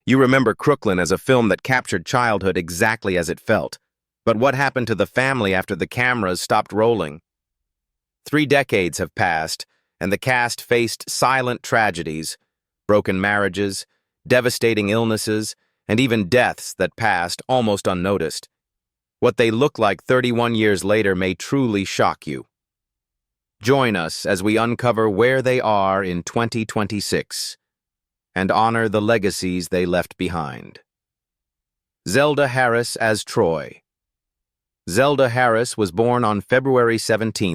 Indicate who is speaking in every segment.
Speaker 1: You remember Crooklyn as a film that captured childhood exactly as it felt. But what happened to the family after the cameras stopped rolling? 3 decades have passed, and the cast faced silent tragedies, broken marriages, devastating illnesses, and even deaths that passed almost unnoticed. What they look like 31 years later may truly shock you. Join us as we uncover where they are in 2026 and honor the legacies they left behind. Zelda Harris as Troy. Zelda Harris was born on February 17,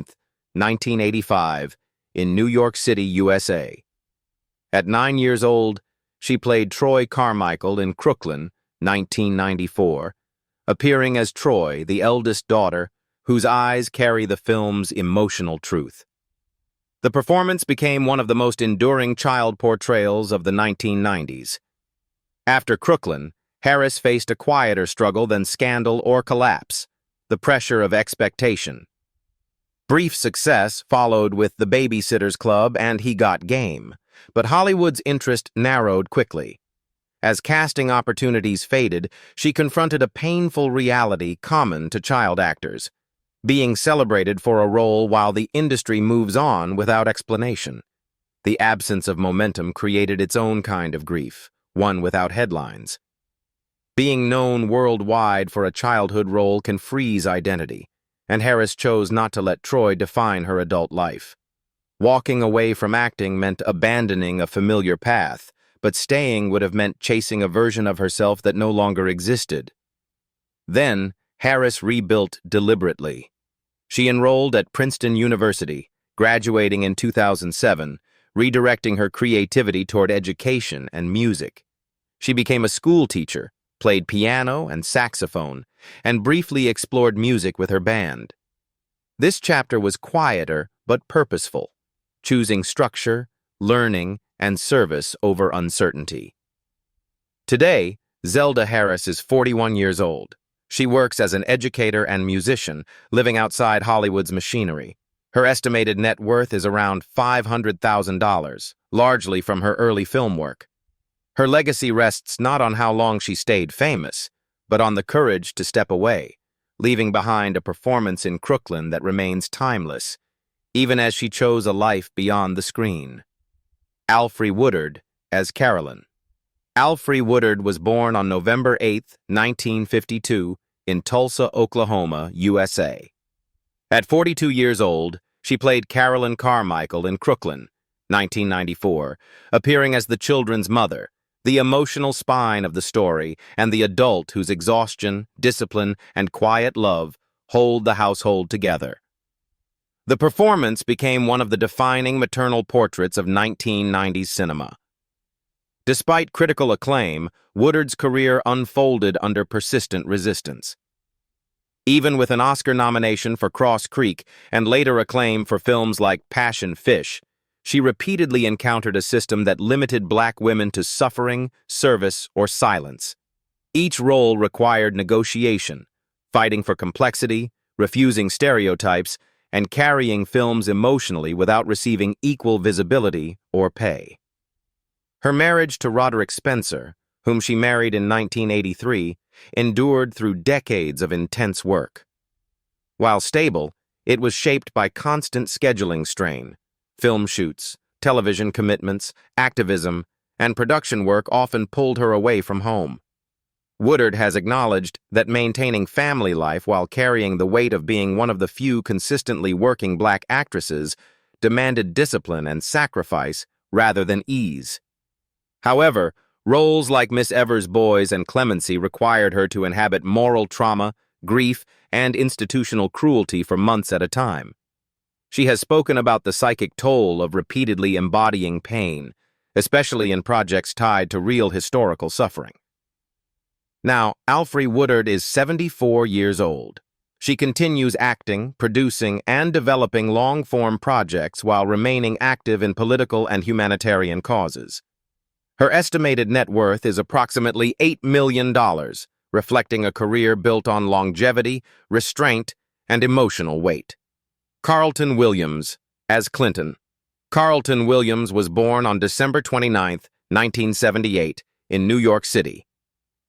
Speaker 1: 1985, in New York City, USA. At 9 years old, she played Troy Carmichael in Crooklyn, 1994, appearing as Troy, the eldest daughter, whose eyes carry the film's emotional truth. The performance became one of the most enduring child portrayals of the 1990s. After Crooklyn, Harris faced a quieter struggle than Scandal or Collapse, the pressure of expectation. Brief success followed with The Babysitter's Club and He Got Game, but Hollywood's interest narrowed quickly. As casting opportunities faded, she confronted a painful reality common to child actors: being celebrated for a role while the industry moves on without explanation. The absence of momentum created its own kind of grief, one without headlines. Being known worldwide for a childhood role can freeze identity, and Harris chose not to let Troy define her adult life. Walking away from acting meant abandoning a familiar path, but staying would have meant chasing a version of herself that no longer existed. Then, Harris rebuilt deliberately. She enrolled at Princeton University, graduating in 2007, redirecting her creativity toward education and music. She became a school teacher, played piano and saxophone, and briefly explored music with her band. This chapter was quieter but purposeful, choosing structure, learning, and service over uncertainty. Today, Zelda Harris is 41 years old. She works as an educator and musician, living outside Hollywood's machinery. Her estimated net worth is around $500,000, largely from her early film work. Her legacy rests not on how long she stayed famous, but on the courage to step away, leaving behind a performance in Crooklyn that remains timeless, even as she chose a life beyond the screen. Alfre Woodard as Carolyn. Alfre Woodard was born on November 8, 1952, in Tulsa, Oklahoma, USA. At 42 years old, she played Carolyn Carmichael in Crooklyn, 1994, appearing as the children's mother, the emotional spine of the story, and the adult whose exhaustion, discipline, and quiet love hold the household together. The performance became one of the defining maternal portraits of 1990s cinema. Despite critical acclaim, Woodard's career unfolded under persistent resistance. Even with an Oscar nomination for Cross Creek and later acclaim for films like Passion Fish, she repeatedly encountered a system that limited Black women to suffering, service, or silence. Each role required negotiation, fighting for complexity, refusing stereotypes, and carrying films emotionally without receiving equal visibility or pay. Her marriage to Roderick Spencer, whom she married in 1983, endured through decades of intense work. While stable, it was shaped by constant scheduling strain. Film shoots, television commitments, activism, and production work often pulled her away from home. Woodard has acknowledged that maintaining family life while carrying the weight of being one of the few consistently working Black actresses demanded discipline and sacrifice rather than ease. However, roles like Miss Evers' Boys and Clemency required her to inhabit moral trauma, grief, and institutional cruelty for months at a time. She has spoken about the psychic toll of repeatedly embodying pain, especially in projects tied to real historical suffering. Now, Alfre Woodard is 74 years old. She continues acting, producing, and developing long-form projects while remaining active in political and humanitarian causes. Her estimated net worth is approximately $8 million, reflecting a career built on longevity, restraint, and emotional weight. Carlton Williams as Clinton. Carlton Williams was born on December 29, 1978, in New York City.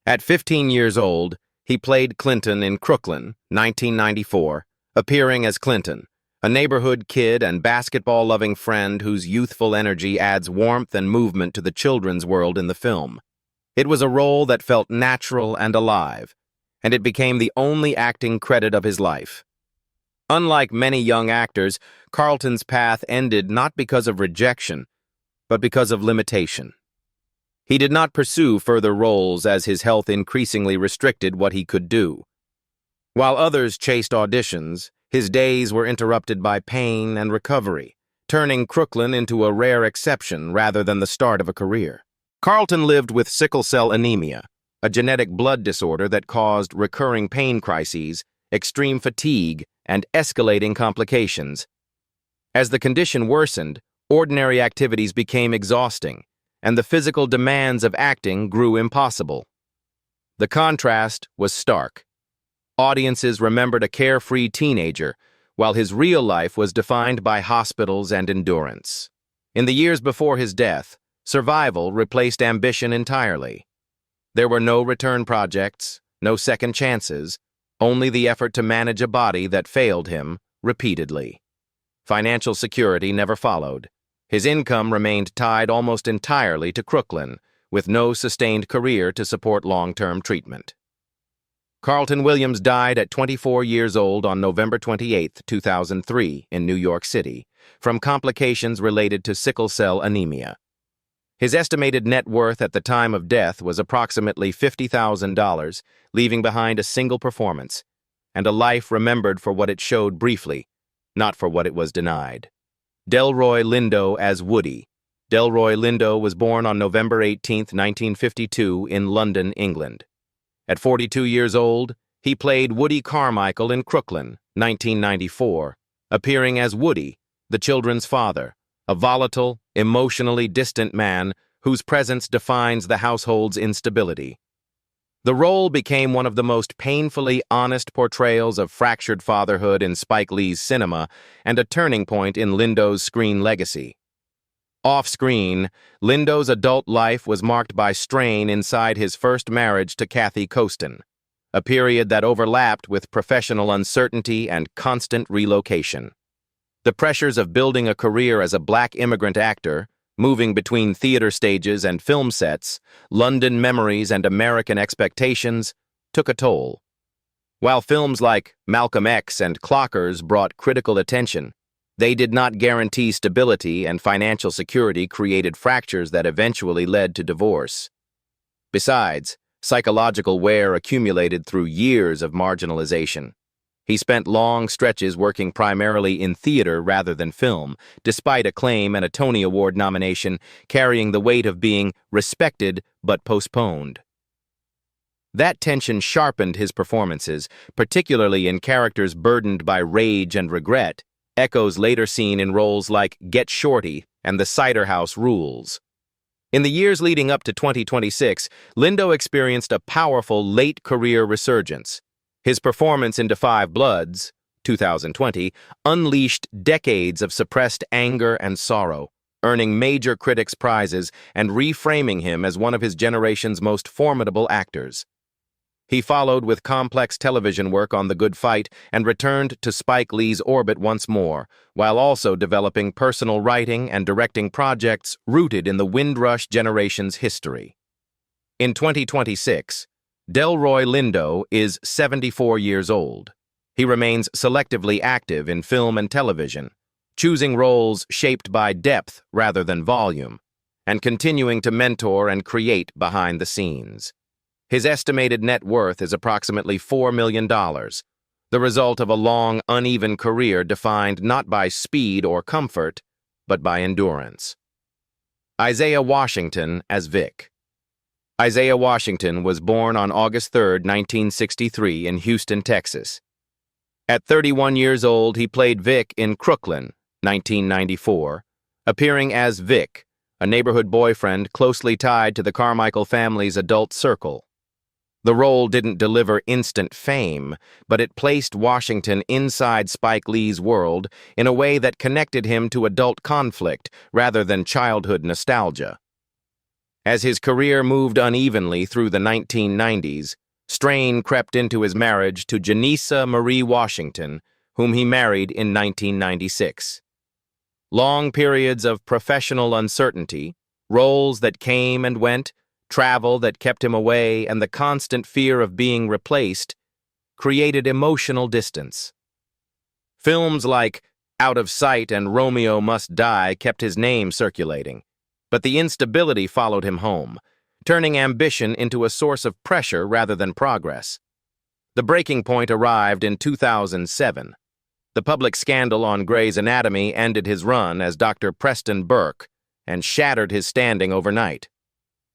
Speaker 1: At 15 years old, he played Clinton in Crooklyn, 1994, appearing as Clinton, a neighborhood kid and basketball-loving friend whose youthful energy adds warmth and movement to the children's world in the film. It was a role that felt natural and alive, and it became the only acting credit of his life. Unlike many young actors, Carlton's path ended not because of rejection, but because of limitation. He did not pursue further roles as his health increasingly restricted what he could do. While others chased auditions, his days were interrupted by pain and recovery, turning Crooklyn into a rare exception rather than the start of a career. Carlton lived with sickle cell anemia, a genetic blood disorder that caused recurring pain crises, extreme fatigue, and escalating complications. As the condition worsened, ordinary activities became exhausting, and the physical demands of acting grew impossible. The contrast was stark. Audiences remembered a carefree teenager, while his real life was defined by hospitals and endurance. In the years before his death, survival replaced ambition entirely. There were no return projects, no second chances, only the effort to manage a body that failed him repeatedly. Financial security never followed. His income remained tied almost entirely to Crooklyn, with no sustained career to support long-term treatment. Carlton Williams died at 24 years old on November 28, 2003, in New York City, from complications related to sickle cell anemia. His estimated net worth at the time of death was approximately $50,000, leaving behind a single performance, and a life remembered for what it showed briefly, not for what it was denied. Delroy Lindo as Woody. Delroy Lindo was born on November 18, 1952, in London, England. At 42 years old, he played Woody Carmichael in Crooklyn, 1994, appearing as Woody, the children's father, a volatile, emotionally distant man whose presence defines the household's instability. The role became one of the most painfully honest portrayals of fractured fatherhood in Spike Lee's cinema and a turning point in Lindo's screen legacy. Off-screen, Lindo's adult life was marked by strain inside his first marriage to Kathy Kostin, a period that overlapped with professional uncertainty and constant relocation. The pressures of building a career as a black immigrant actor, moving between theater stages and film sets, London memories and American expectations, took a toll. While films like Malcolm X and Clockers brought critical attention, they did not guarantee stability, and financial security created fractures that eventually led to divorce. Besides, psychological wear accumulated through years of marginalization. He spent long stretches working primarily in theater rather than film, despite acclaim and a Tony Award nomination, carrying the weight of being respected but postponed. That tension sharpened his performances, particularly in characters burdened by rage and regret, echoes later seen in roles like Get Shorty and The Cider House Rules. In the years leading up to 2026, Lindo experienced a powerful late-career resurgence. His performance in Da 5 Bloods, 2020, unleashed decades of suppressed anger and sorrow, earning major critics' prizes and reframing him as one of his generation's most formidable actors. He followed with complex television work on The Good Fight and returned to Spike Lee's orbit once more, while also developing personal writing and directing projects rooted in the Windrush generation's history. In 2026, Delroy Lindo is 74 years old. He remains selectively active in film and television, choosing roles shaped by depth rather than volume, and continuing to mentor and create behind the scenes. His estimated net worth is approximately $4 million, the result of a long, uneven career defined not by speed or comfort, but by endurance. Isaiah Washington as Vic. Isaiah Washington was born on August 3, 1963, in Houston, Texas. At 31 years old, he played Vic in Crooklyn, 1994, appearing as Vic, a neighborhood boyfriend closely tied to the Carmichael family's adult circle. The role didn't deliver instant fame, but it placed Washington inside Spike Lee's world in a way that connected him to adult conflict rather than childhood nostalgia. As his career moved unevenly through the 1990s, strain crept into his marriage to Janissa Marie Washington, whom he married in 1996. Long periods of professional uncertainty, roles that came and went, travel that kept him away, and the constant fear of being replaced created emotional distance. Films like Out of Sight and Romeo Must Die kept his name circulating, but the instability followed him home, turning ambition into a source of pressure rather than progress. The breaking point arrived in 2007. The public scandal on Grey's Anatomy ended his run as Dr. Preston Burke and shattered his standing overnight.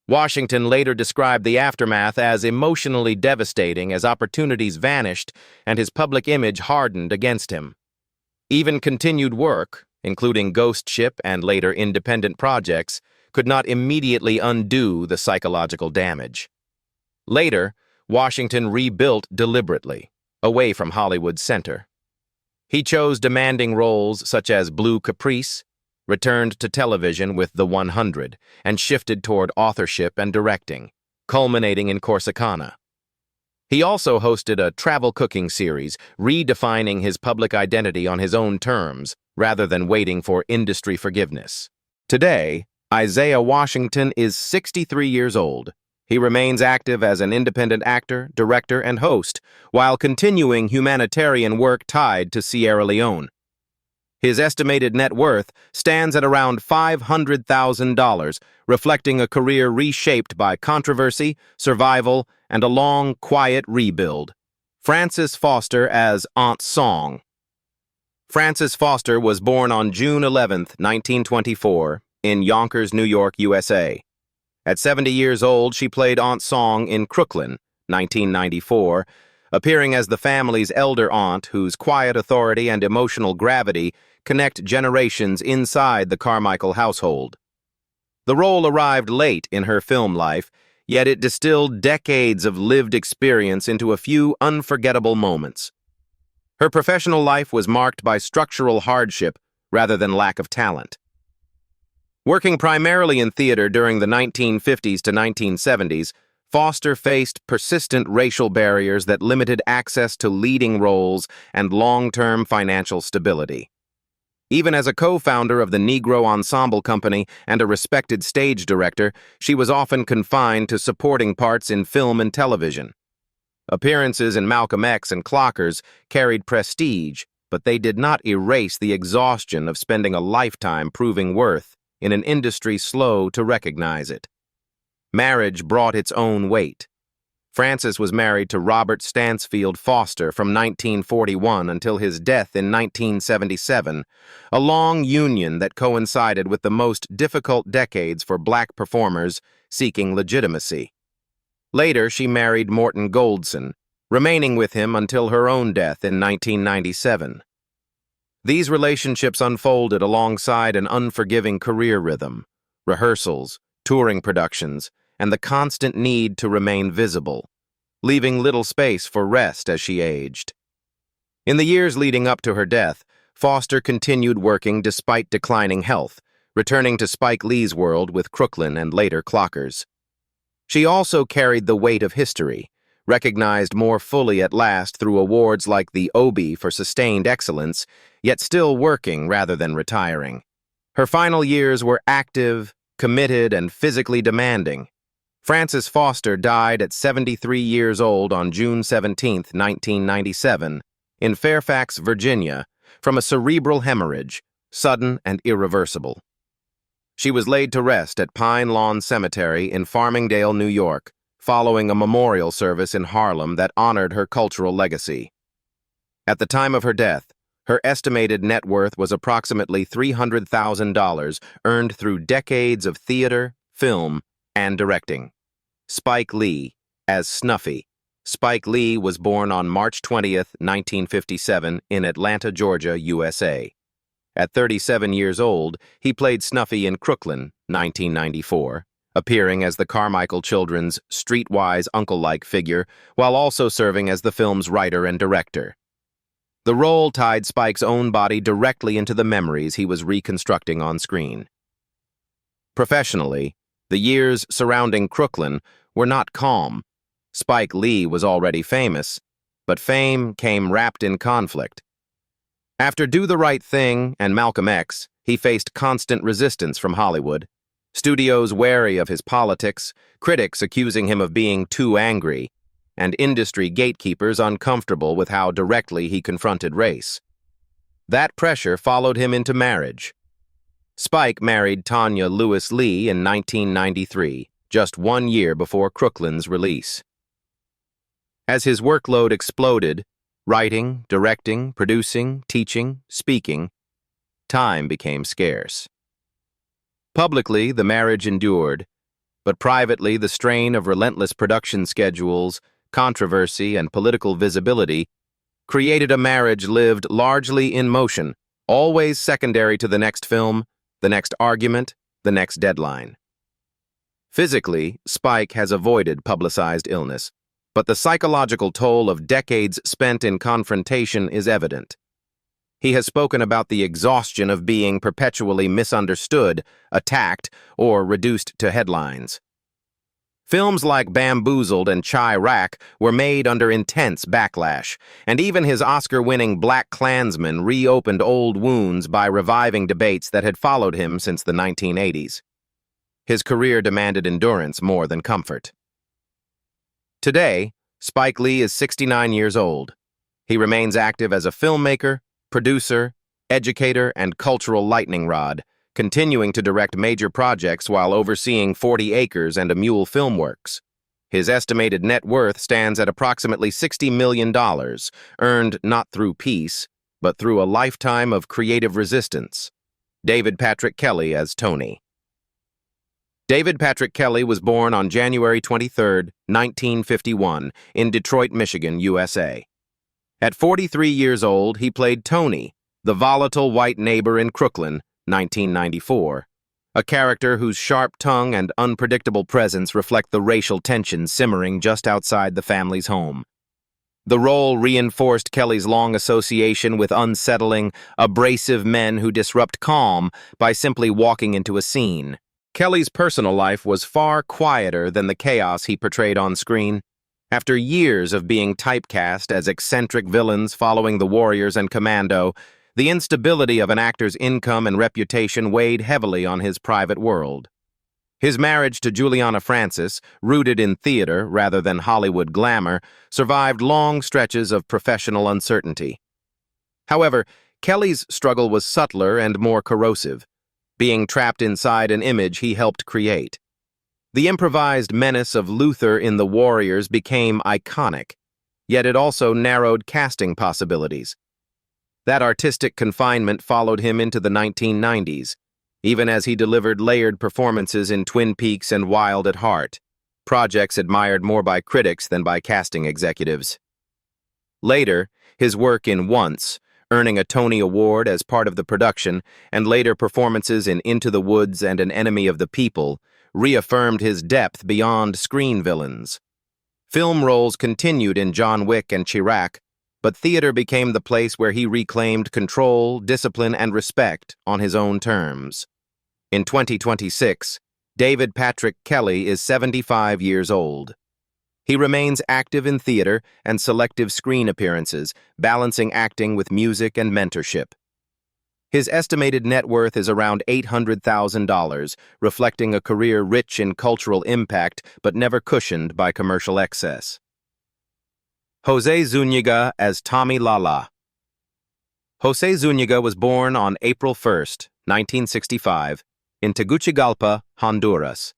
Speaker 1: Washington later described the aftermath as emotionally devastating as opportunities vanished and his public image hardened against him. Even continued work, including Ghost Ship and later independent projects, could not immediately undo the psychological damage. Later, Washington rebuilt deliberately, away from Hollywood's center. He chose demanding roles such as Blue Caprice, returned to television with The 100, and shifted toward authorship and directing, culminating in Corsicana. He also hosted a travel cooking series, redefining his public identity on his own terms, rather than waiting for industry forgiveness. Today, Isaiah Washington is 63 years old. He remains active as an independent actor, director, and host, while continuing humanitarian work tied to Sierra Leone. His estimated net worth stands at around $500,000, reflecting a career reshaped by controversy, survival, and a long, quiet rebuild. Frances Foster as Aunt Song. Frances Foster was born on June 11, 1924, in Yonkers, New York, USA. At 70 years old, she played Aunt Song in Crooklyn, 1994, appearing as the family's elder aunt whose quiet authority and emotional gravity connect generations inside the Carmichael household. The role arrived late in her film life, yet it distilled decades of lived experience into a few unforgettable moments. Her professional life was marked by structural hardship rather than lack of talent. Working primarily in theater during the 1950s to 1970s, Foster faced persistent racial barriers that limited access to leading roles and long-term financial stability. Even as a co-founder of the Negro Ensemble Company and a respected stage director, she was often confined to supporting parts in film and television. Appearances in Malcolm X and Clockers carried prestige, but they did not erase the exhaustion of spending a lifetime proving worth in an industry slow to recognize it. Marriage brought its own weight. Frances was married to Robert Stansfield Foster from 1941 until his death in 1977, a long union that coincided with the most difficult decades for black performers seeking legitimacy. Later, she married Morton Goldson, remaining with him until her own death in 1997. These relationships unfolded alongside an unforgiving career rhythm, rehearsals, touring productions, and the constant need to remain visible, leaving little space for rest as she aged. In the years leading up to her death, Foster continued working despite declining health, returning to Spike Lee's world with Crooklyn and later Clockers. She also carried the weight of history, recognized more fully at last through awards like the Obie for sustained excellence, yet still working rather than retiring. Her final years were active, committed, and physically demanding. Frances Foster died at 73 years old on June 17, 1997, in Fairfax, Virginia, from a cerebral hemorrhage, sudden and irreversible. She was laid to rest at Pine Lawn Cemetery in Farmingdale, New York, following a memorial service in Harlem that honored her cultural legacy. At the time of her death, her estimated net worth was approximately $300,000, earned through decades of theater, film, and directing. Spike Lee, as Snuffy. Spike Lee was born on March 20, 1957, in Atlanta, Georgia, USA. At 37 years old, he played Snuffy in Crooklyn, 1994, appearing as the Carmichael children's streetwise uncle-like figure, while also serving as the film's writer and director. The role tied Spike's own body directly into the memories he was reconstructing on screen. Professionally, The years surrounding Crooklyn were not calm. Spike Lee was already famous, but fame came wrapped in conflict. After Do the Right Thing and Malcolm X, he faced constant resistance from Hollywood. Studios wary of his politics, critics accusing him of being too angry, and industry gatekeepers uncomfortable with how directly he confronted race. That pressure followed him into marriage. Spike married Tanya Lewis Lee in 1993, just 1 year before Crooklyn's release. As his workload exploded, writing, directing, producing, teaching, speaking, time became scarce. Publicly, the marriage endured, but privately, the strain of relentless production schedules, controversy, and political visibility created a marriage lived largely in motion, always secondary to the next film, the next argument, the next deadline. Physically, Spike has avoided publicized illness, but the psychological toll of decades spent in confrontation is evident. He has spoken about the exhaustion of being perpetually misunderstood, attacked, or reduced to headlines. Films like Bamboozled and Chirac were made under intense backlash, and even his Oscar-winning Black Klansman reopened old wounds by reviving debates that had followed him since the 1980s. His career demanded endurance more than comfort. Today, Spike Lee is 69 years old. He remains active as a filmmaker, producer, educator, and cultural lightning rod, continuing to direct major projects while overseeing 40 Acres and a Mule Filmworks. His estimated net worth stands at approximately $60 million, earned not through peace, but through a lifetime of creative resistance. David Patrick Kelly as Tony. David Patrick Kelly was born on January 23, 1951, in Detroit, Michigan, USA. At 43 years old, he played Tony, the volatile white neighbor in Crooklyn, 1994, a character whose sharp tongue and unpredictable presence reflect the racial tension simmering just outside the family's home. The role reinforced Kelly's long association with unsettling, abrasive men who disrupt calm by simply walking into a scene. Kelly's personal life was far quieter than the chaos he portrayed on screen. After years of being typecast as eccentric villains following the Warriors and Commando, the instability of an actor's income and reputation weighed heavily on his private world. His marriage to Juliana Francis, rooted in theater rather than Hollywood glamour, survived long stretches of professional uncertainty. However, Kelly's struggle was subtler and more corrosive, being trapped inside an image he helped create. The improvised menace of Luther in The Warriors became iconic, yet it also narrowed casting possibilities. That artistic confinement followed him into the 1990s, even as he delivered layered performances in Twin Peaks and Wild at Heart, projects admired more by critics than by casting executives. Later, his work in Once, earning a Tony Award as part of the production, and later performances in Into the Woods and An Enemy of the People, reaffirmed his depth beyond screen villains. Film roles continued in John Wick and Chirac, but theater became the place where he reclaimed control, discipline, and respect on his own terms. In 2026, David Patrick Kelly is 75 years old. He remains active in theater and selective screen appearances, balancing acting with music and mentorship. His estimated net worth is around $800,000, reflecting a career rich in cultural impact but never cushioned by commercial excess. Jose Zuniga as Tommy Lala. Jose Zuniga was born on April 1, 1965, in Tegucigalpa, Honduras.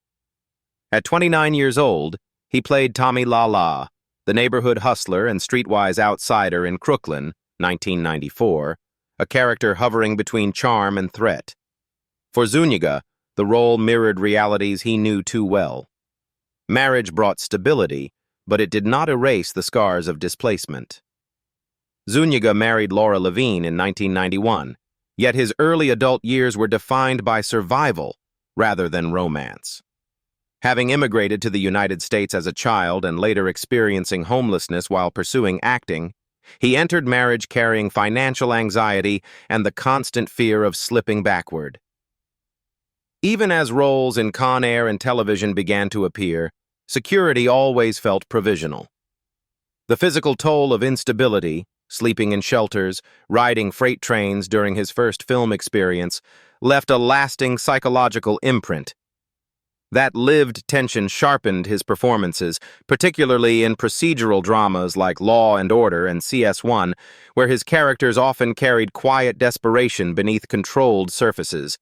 Speaker 1: At 29 years old, he played Tommy Lala, the neighborhood hustler and streetwise outsider in Crooklyn, 1994, a character hovering between charm and threat. For Zuniga, the role mirrored realities he knew too well. Marriage brought stability, but it did not erase the scars of displacement. Zuniga married Laura Levine in 1991, yet his early adult years were defined by survival rather than romance. Having immigrated to the United States as a child and later experiencing homelessness while pursuing acting, he entered marriage carrying financial anxiety and the constant fear of slipping backward. Even as roles in Con Air and television began to appear, security always felt provisional. The physical toll of instability, sleeping in shelters, riding freight trains during his first film experience, left a lasting psychological imprint. That lived tension sharpened his performances, particularly in procedural dramas like Law and Order and CS1, where his characters often carried quiet desperation beneath controlled surfaces.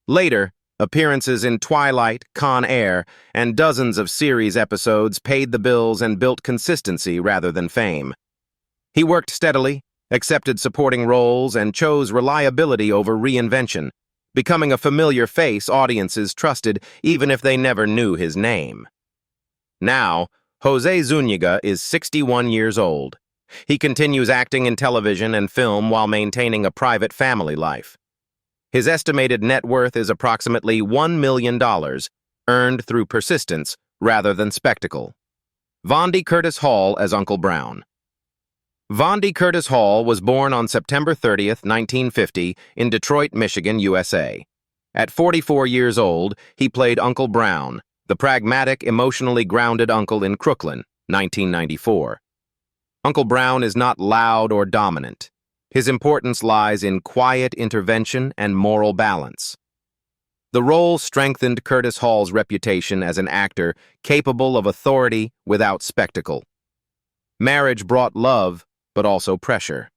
Speaker 1: Later, appearances in Twilight, Con Air, and dozens of series episodes paid the bills and built consistency rather than fame. He worked steadily, accepted supporting roles, and chose reliability over reinvention, becoming a familiar face audiences trusted even if they never knew his name. Now, Jose Zuniga is 61 years old. He continues acting in television and film while maintaining a private family life. His estimated net worth is approximately $1 million, earned through persistence rather than spectacle. Vondie Curtis-Hall as Uncle Brown. Vondie Curtis-Hall was born on September 30, 1950, in Detroit, Michigan, USA. At 44 years old, he played Uncle Brown, the pragmatic, emotionally grounded uncle in Crooklyn, 1994. Uncle Brown is not loud or dominant. His importance lies in quiet intervention and moral balance. The role strengthened Curtis-Hall's reputation as an actor capable of authority without spectacle. Marriage brought love, but also pressure.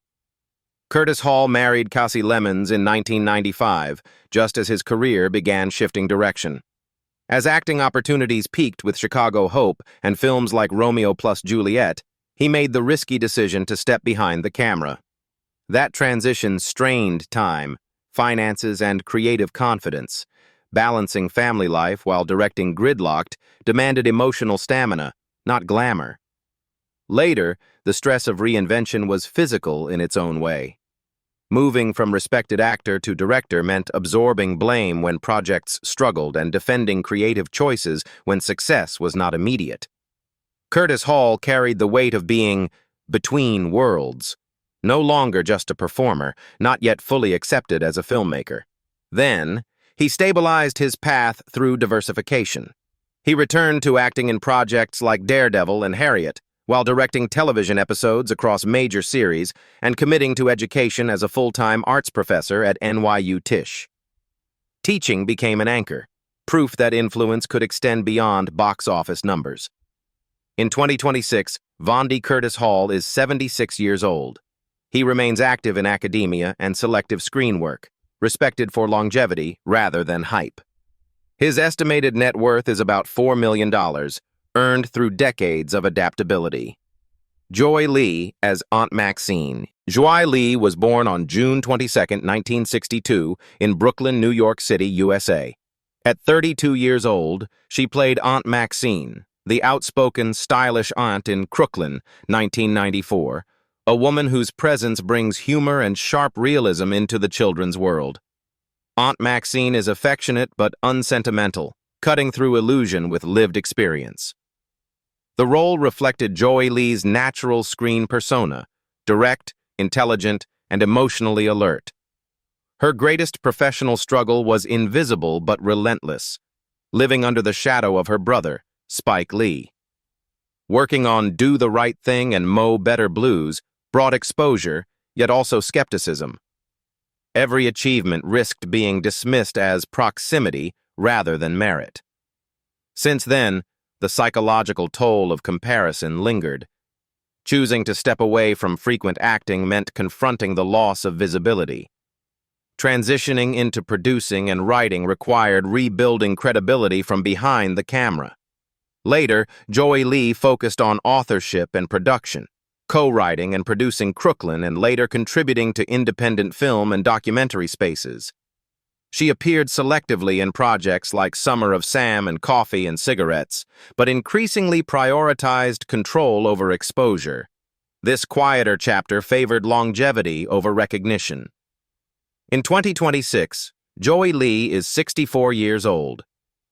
Speaker 1: Curtis-Hall married Cassie Lemons in 1995, just as his career began shifting direction. As acting opportunities peaked with Chicago Hope and films like Romeo plus Juliet, he made the risky decision to step behind the camera. That transition strained time, finances, and creative confidence. Balancing family life while directing Gridlocked demanded emotional stamina, not glamour. Later, the stress of reinvention was physical in its own way. Moving from respected actor to director meant absorbing blame when projects struggled and defending creative choices when success was not immediate. Curtis-Hall carried the weight of being between worlds, no longer just a performer, not yet fully accepted as a filmmaker. Then, he stabilized his path through diversification. He returned to acting in projects like Daredevil and Harriet, while directing television episodes across major series and committing to education as a full-time arts professor at NYU Tisch. Teaching became an anchor, proof that influence could extend beyond box office numbers. In 2026, Vondie Curtis-Hall is 76 years old. He remains active in academia and selective screen work, respected for longevity rather than hype. His estimated net worth is about $4 million, earned through decades of adaptability. Joie Lee as Aunt Maxine. Joie Lee was born on June 22, 1962, in Brooklyn, New York City, USA. At 32 years old, she played Aunt Maxine, the outspoken, stylish aunt in Crooklyn, 1994, a woman whose presence brings humor and sharp realism into the children's world. Aunt Maxine is affectionate but unsentimental, cutting through illusion with lived experience. The role reflected Joie Lee's natural screen persona, direct, intelligent, and emotionally alert. Her greatest professional struggle was invisible but relentless, living under the shadow of her brother, Spike Lee. Working on Do the Right Thing and Mo Better Blues brought exposure, yet also skepticism. Every achievement risked being dismissed as proximity rather than merit. Since then, the psychological toll of comparison lingered. Choosing to step away from frequent acting meant confronting the loss of visibility. Transitioning into producing and writing required rebuilding credibility from behind the camera. Later, Joie Lee focused on authorship and production, co-writing and producing Crooklyn and later contributing to independent film and documentary spaces. She appeared selectively in projects like Summer of Sam and Coffee and Cigarettes, but increasingly prioritized control over exposure. This quieter chapter favored longevity over recognition. In 2026, Joie Lee is 64 years old.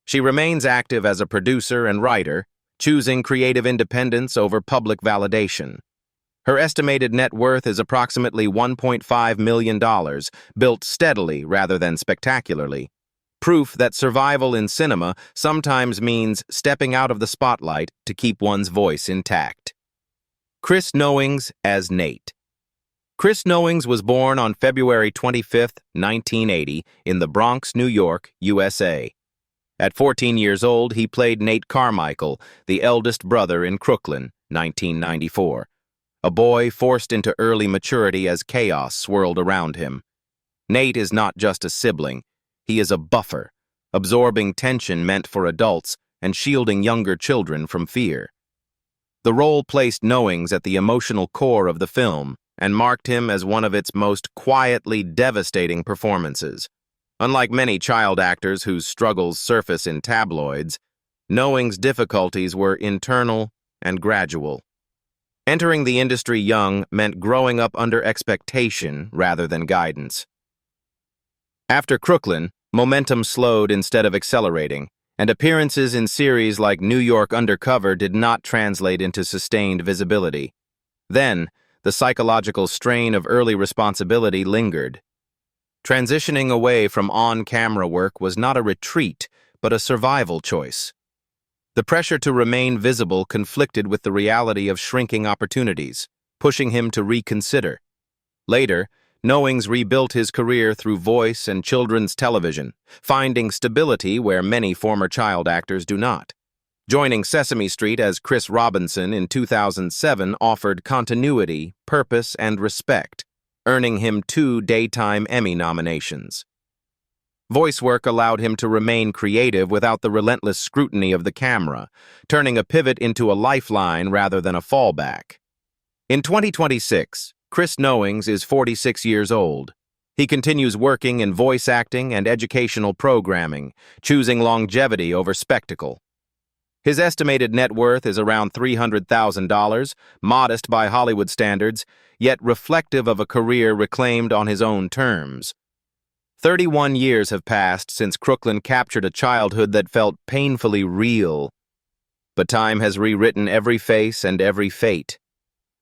Speaker 1: She remains active as a producer and writer, choosing creative independence over public validation. Her estimated net worth is approximately $1.5 million, built steadily rather than spectacularly, proof that survival in cinema sometimes means stepping out of the spotlight to keep one's voice intact. Chris Knowings as Nate. Chris Knowings was born on February 25, 1980, in the Bronx, New York, USA. At 14 years old, he played Nate Carmichael, the eldest brother in Crooklyn, 1994. A boy forced into early maturity as chaos swirled around him. Nate is not just a sibling. He is a buffer, absorbing tension meant for adults and shielding younger children from fear. The role placed Knowings at the emotional core of the film and marked him as one of its most quietly devastating performances. Unlike many child actors whose struggles surface in tabloids, Knowings' difficulties were internal and gradual. Entering the industry young meant growing up under expectation rather than guidance. After Crooklyn, momentum slowed instead of accelerating, and appearances in series like New York Undercover did not translate into sustained visibility. Then, the psychological strain of early responsibility lingered. Transitioning away from on-camera work was not a retreat, but a survival choice. The pressure to remain visible conflicted with the reality of shrinking opportunities, pushing him to reconsider. Later, Knowings rebuilt his career through voice and children's television, finding stability where many former child actors do not. Joining Sesame Street as Chris Robinson in 2007 offered continuity, purpose, and respect, earning him 2 Daytime Emmy nominations. Voice work allowed him to remain creative without the relentless scrutiny of the camera, turning a pivot into a lifeline rather than a fallback. In 2026, Chris Knowings is 46 years old. He continues working in voice acting and educational programming, choosing longevity over spectacle. His estimated net worth is around $300,000, modest by Hollywood standards, yet reflective of a career reclaimed on his own terms. 31 years have passed since Crooklyn captured a childhood that felt painfully real. But time has rewritten every face and every fate.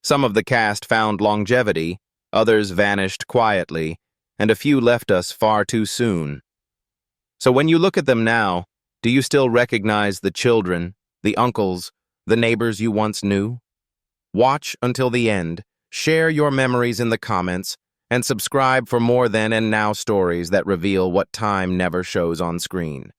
Speaker 1: Some of the cast found longevity, others vanished quietly, and a few left us far too soon. So when you look at them now, do you still recognize the children, the uncles, the neighbors you once knew? Watch until the end, share your memories in the comments, and subscribe for more then and now stories that reveal what time never shows on screen.